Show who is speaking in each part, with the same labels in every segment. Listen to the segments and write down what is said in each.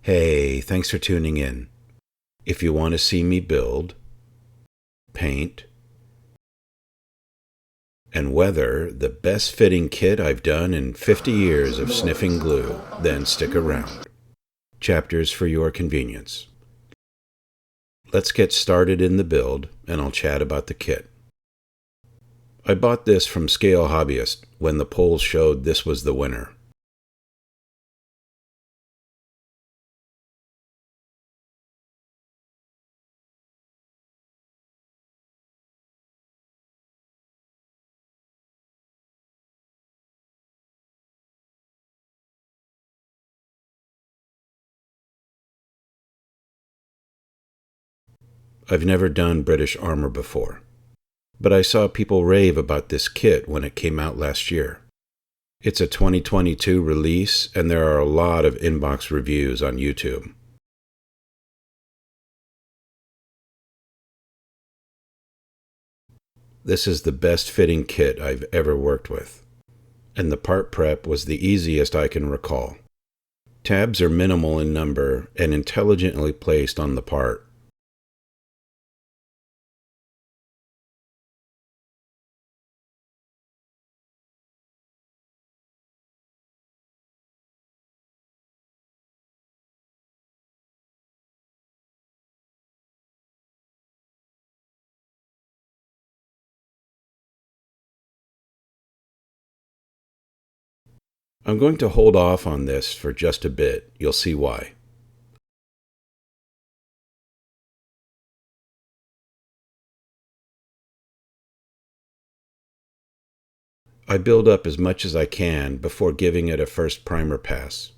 Speaker 1: Hey, thanks for tuning in. If you want to see me build, paint, and weather the best fitting kit I've done in 50 years of sniffing glue, then stick around. Chapters for your convenience. Let's get started in the build, and I'll chat about the kit. I bought this from Scale Hobbyist when the polls showed this was the winner. I've never done British armor before, but I saw people rave about this kit when it came out last year. It's a 2022 release, and there are a lot of inbox reviews on YouTube. This is the best fitting kit I've ever worked with, and the part prep was the easiest I can recall. Tabs are minimal in number and intelligently placed on the part. I'm going to hold off on this for just a bit. You'll see why. I build up as much as I can before giving it a first primer pass.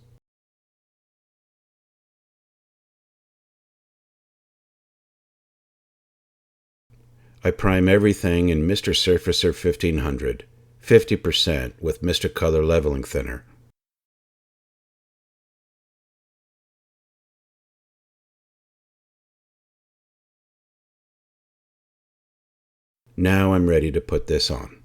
Speaker 1: I prime everything in Mr. Surfacer 1500, 50% with Mr. Color Leveling Thinner. Now I'm ready to put this on.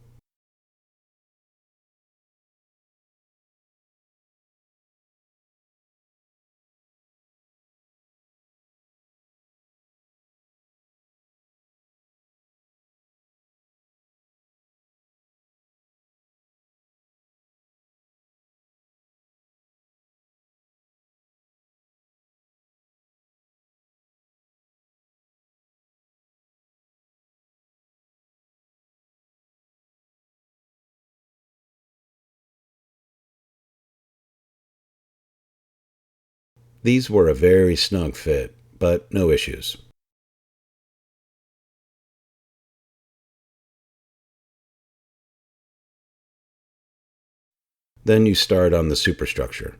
Speaker 1: These were a very snug fit, but no issues. Then you start on the superstructure.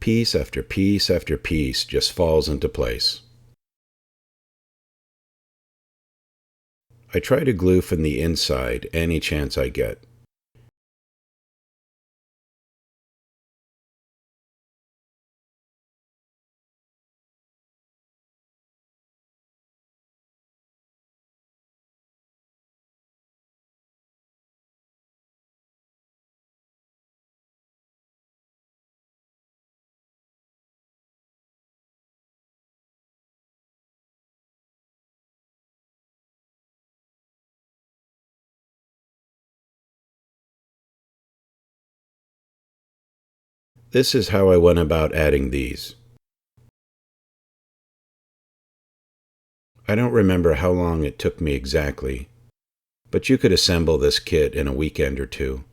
Speaker 1: Piece after piece after piece just falls into place. I try to glue from the inside any chance I get. This is how I went about adding these. I don't remember how long it took me exactly, but you could assemble this kit in a weekend or two.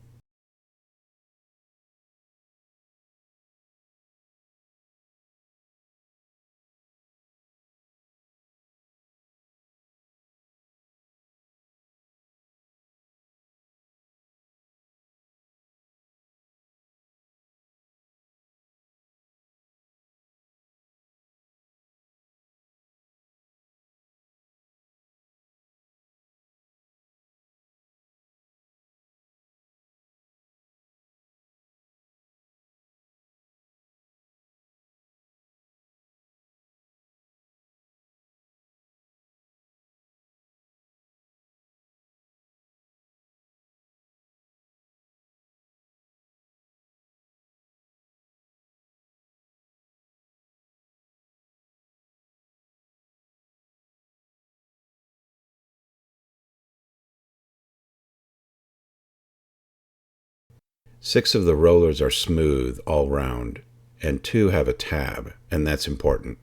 Speaker 1: 6 of the rollers are smooth all round, and 2 have a tab, and that's important.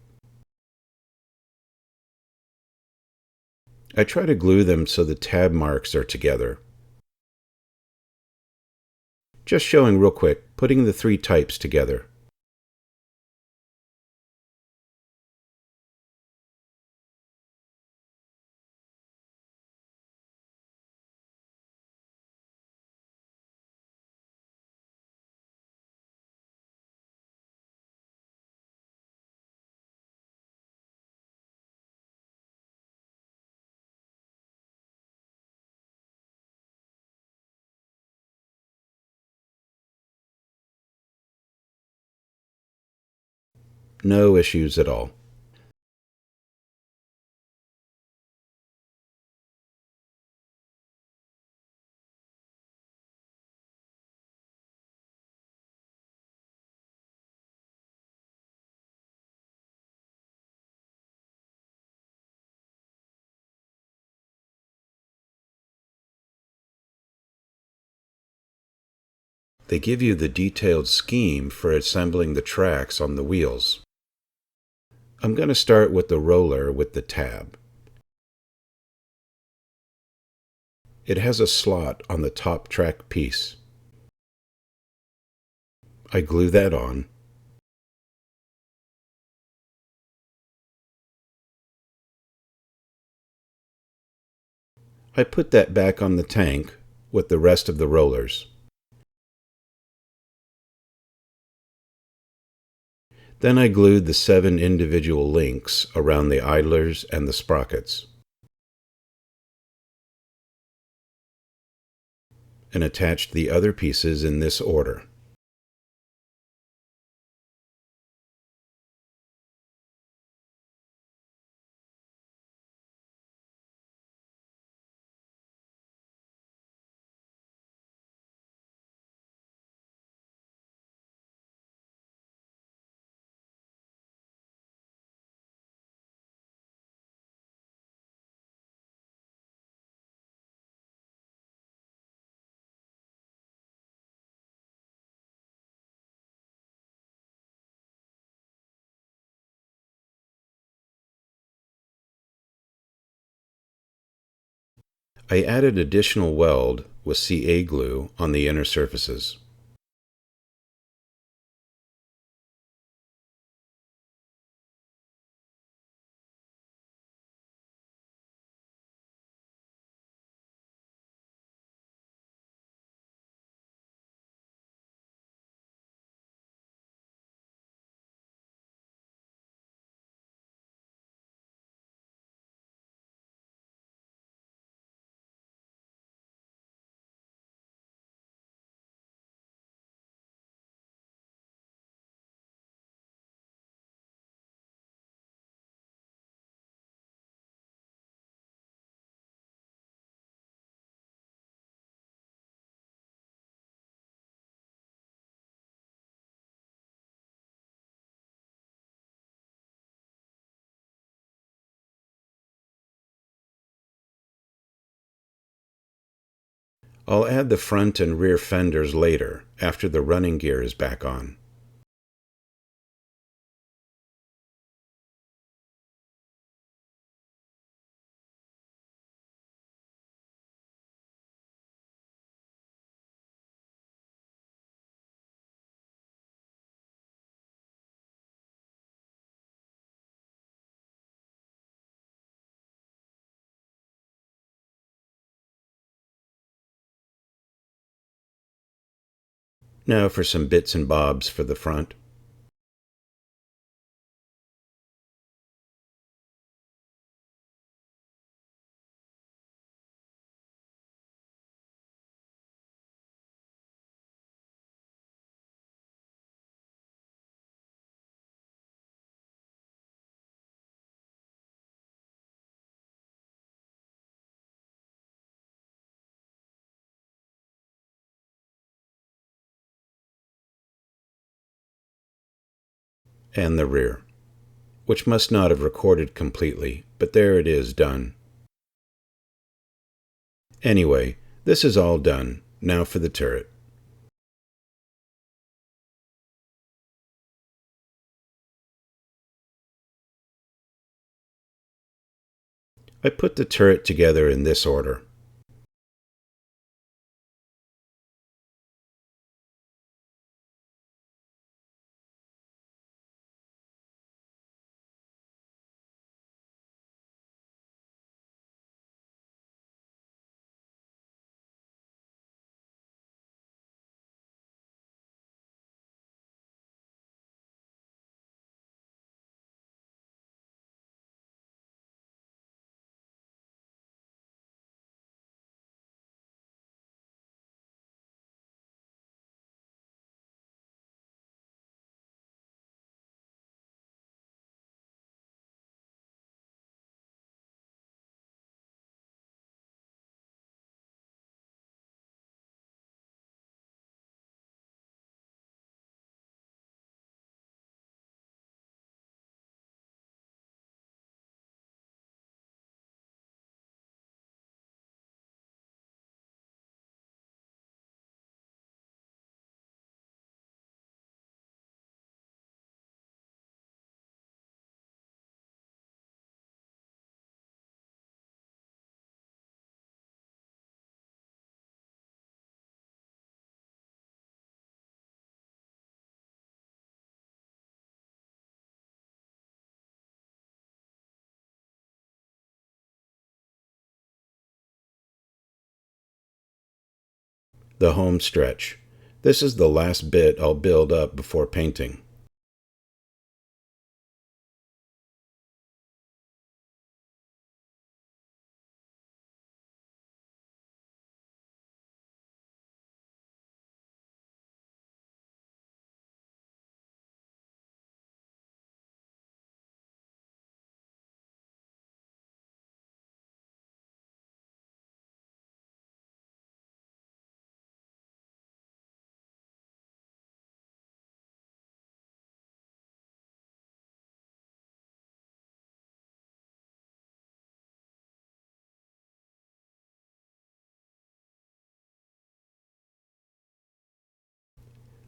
Speaker 1: I try to glue them so the tab marks are together. Just showing real quick, putting the 3 types together. No issues at all. They give you the detailed scheme for assembling the tracks on the wheels. I'm going to start with the roller with the tab. It has a slot on the top track piece. I glue that on. I put that back on the tank with the rest of the rollers. Then I glued the 7 individual links around the idlers and the sprockets, and attached the other pieces in this order. I added additional weld with CA glue on the inner surfaces. I'll add the front and rear fenders later, after the running gear is back on. Now for some bits and bobs for the front. And the rear, which must not have recorded completely, but there it is done. Anyway, this is all done. Now for the turret. I put the turret together in this order. The home stretch. This is the last bit I'll build up before painting.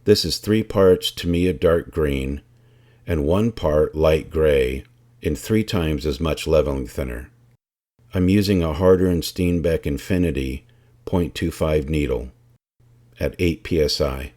Speaker 1: This is 3 parts Tamiya dark green and 1 part light gray in 3 times as much leveling thinner. I'm using a Harder & Steenbeck Infinity 0.25 needle at 8 psi.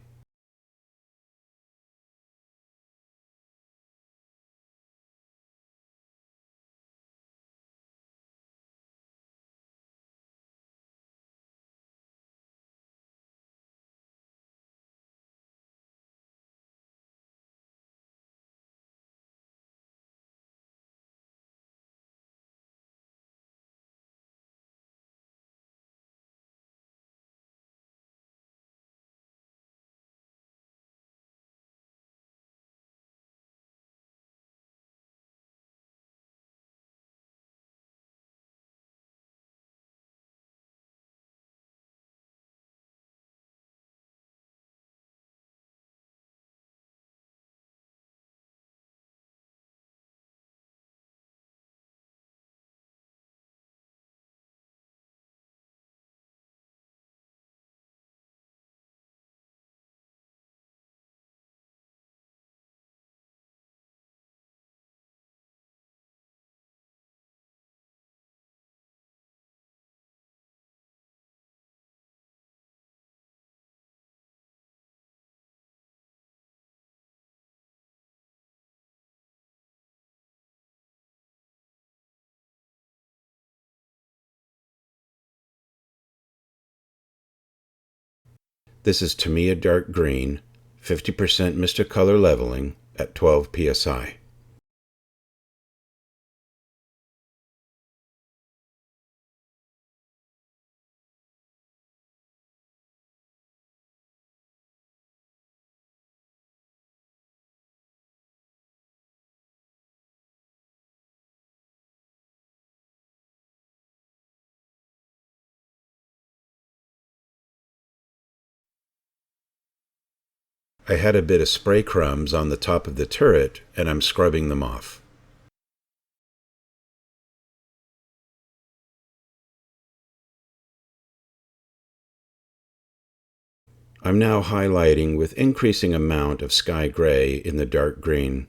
Speaker 1: This is Tamiya dark green, 50% Mr. Color leveling at 12 psi. I had a bit of spray crumbs on the top of the turret and I'm scrubbing them off. I'm now highlighting with increasing amount of sky gray in the dark green.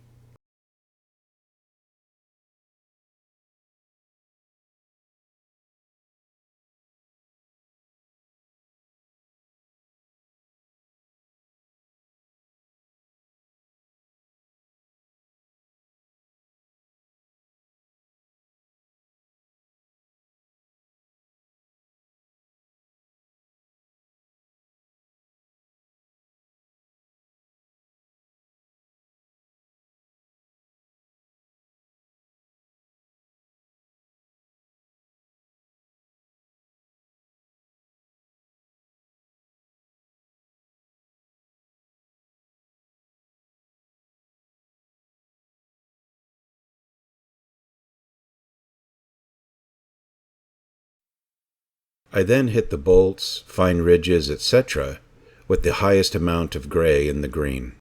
Speaker 1: I then hit the bolts, fine ridges, etc. with the highest amount of gray in the green.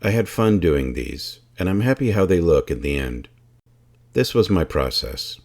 Speaker 1: I had fun doing these, and I'm happy how they look in the end. This was my process.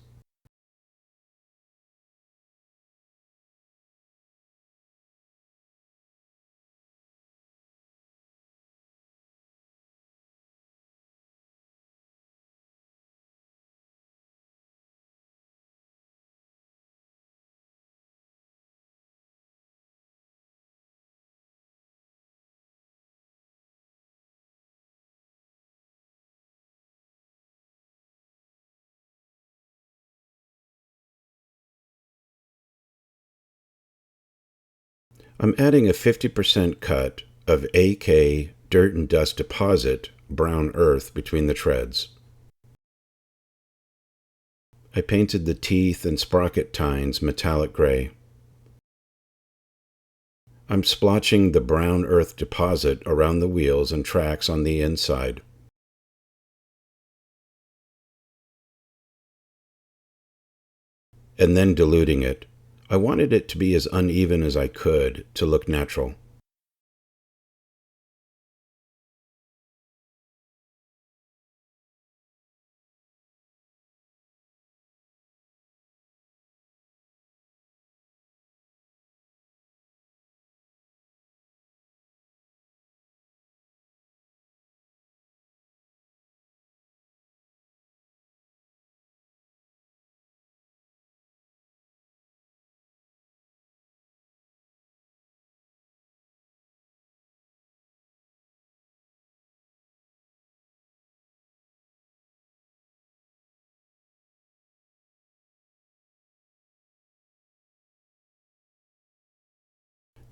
Speaker 1: I'm adding a 50% cut of AK dirt and dust deposit brown earth between the treads. I painted the teeth and sprocket tines metallic gray. I'm splotching the brown earth deposit around the wheels and tracks on the inside. And then diluting it. I wanted it to be as uneven as I could to look natural.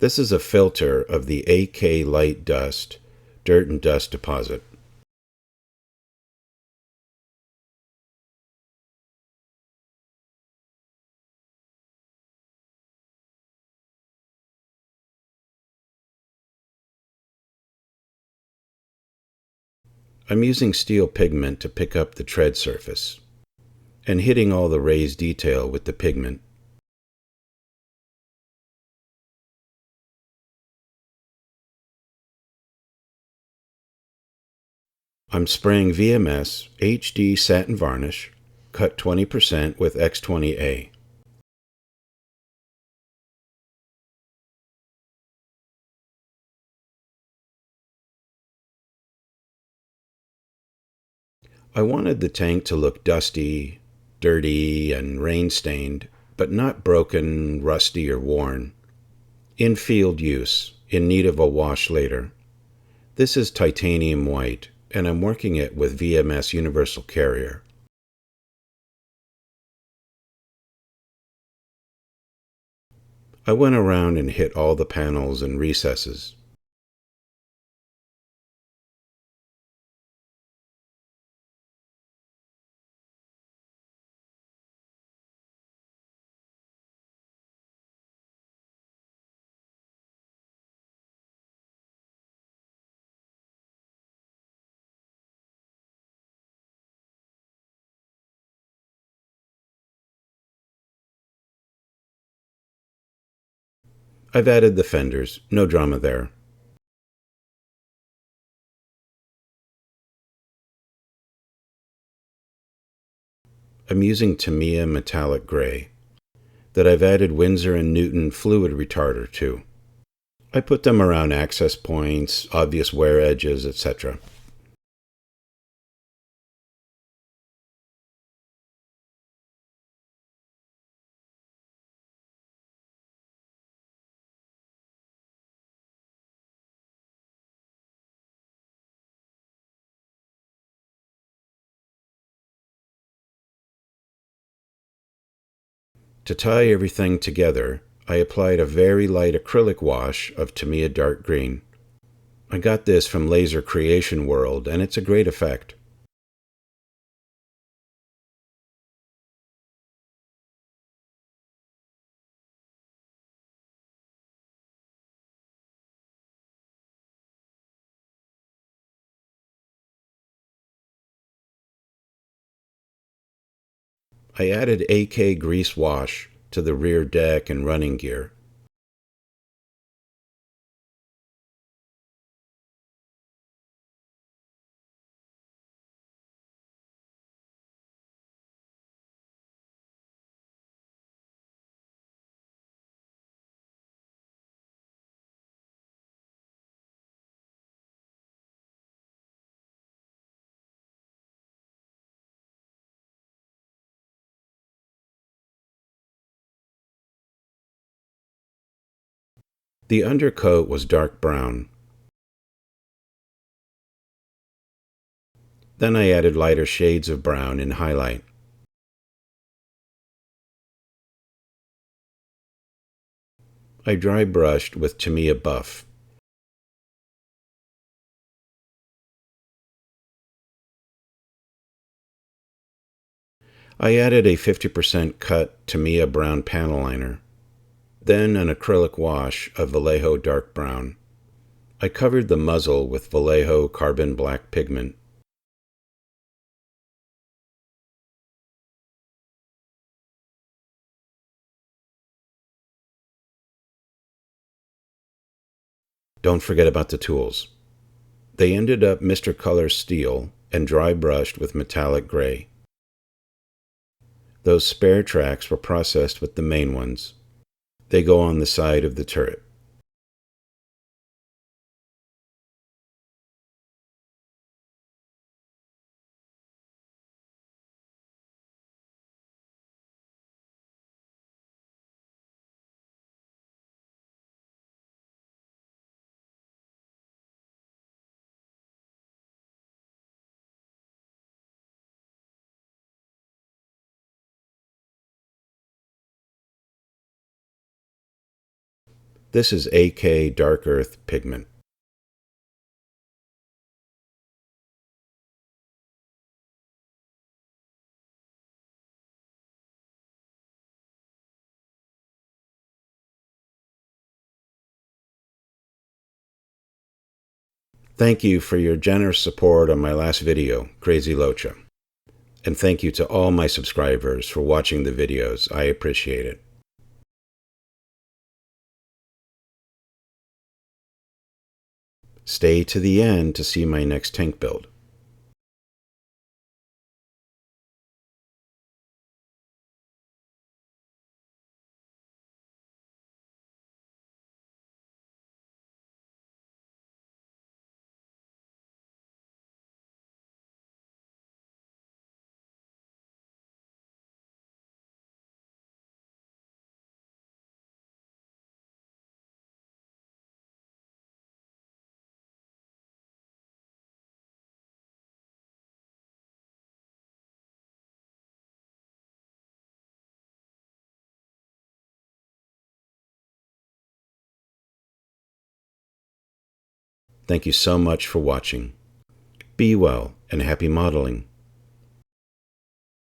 Speaker 1: This is a filter of the AK light dust, dirt and dust deposit. I'm using steel pigment to pick up the tread surface, and hitting all the raised detail with the pigment. I'm spraying VMS HD satin varnish, cut 20% with X20A. I wanted the tank to look dusty, dirty, and rain-stained, but not broken, rusty, or worn. In field use, in need of a wash later. This is titanium white, and I'm working it with VMS Universal Carrier. I went around and hit all the panels and recesses. I've added the fenders, no drama there. I'm using Tamiya metallic gray, that I've added Winsor & Newton fluid retarder to. I put them around access points, obvious wear edges, etc. To tie everything together, I applied a very light acrylic wash of Tamiya dark green. I got this from Laser Creation World, and it's a great effect. I added AK grease wash to the rear deck and running gear. The undercoat was dark brown. Then I added lighter shades of brown in highlight. I dry brushed with Tamiya buff. I added a 50% cut Tamiya brown panel liner, then an acrylic wash of Vallejo dark brown. I covered the muzzle with Vallejo carbon black pigment. Don't forget about the tools. They ended up Mr. Color steel and dry brushed with metallic gray. Those spare tracks were processed with the main ones. They go on the side of the turret. This is AK Dark Earth pigment. Thank you for your generous support on my last video, Crazy Locha. And thank you to all my subscribers for watching the videos. I appreciate it. Stay to the end to see my next tank build. Thank you so much for watching. Be well and happy modeling.